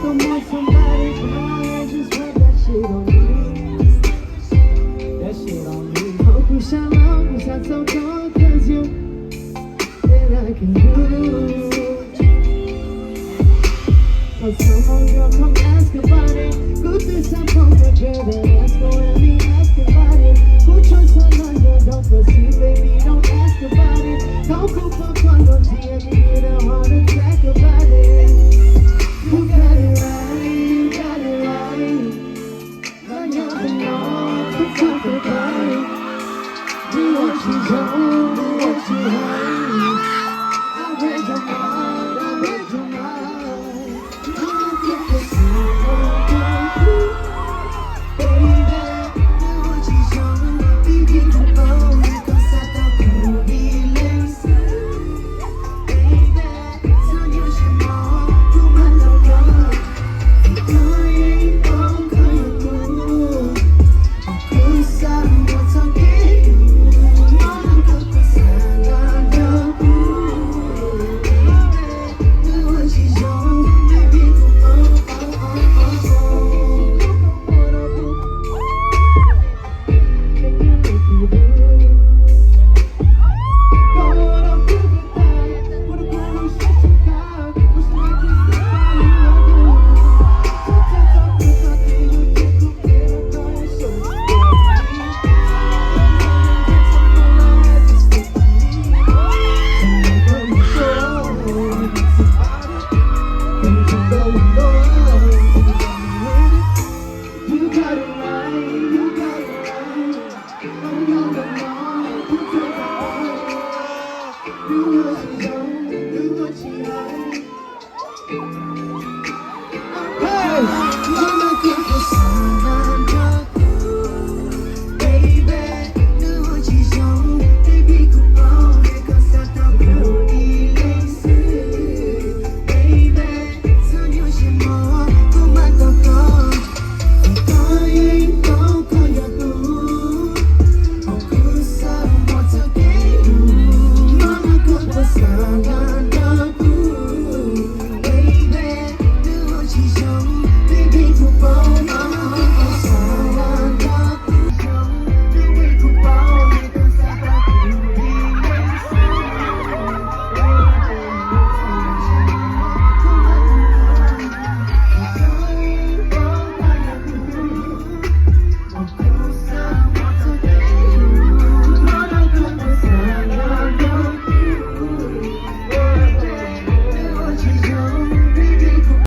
Don't want somebody, but I just want that shit on me. That shit on me. Oh, push out long, push out so cold, cause you, that I can do. So someone girl come ask about it. Good this I'm from the girl, ask for me, ask about it. Who trust her London, don't perceive, baby, don't ask about it. Don't go for fun, don't see it, you get a heart attack about it. You got it right, you got it right. Now you're the Lord, the top of the do what you don't, do what you hate. I read your mind, I read your mind. You get the same, baby. Do what you don't, baby, come on. Cause I don't know feelings, baby. So you should know, you might not know. You ain't gon' come through. Cause I'm not talking. Do what you don't, do what you like. Hey!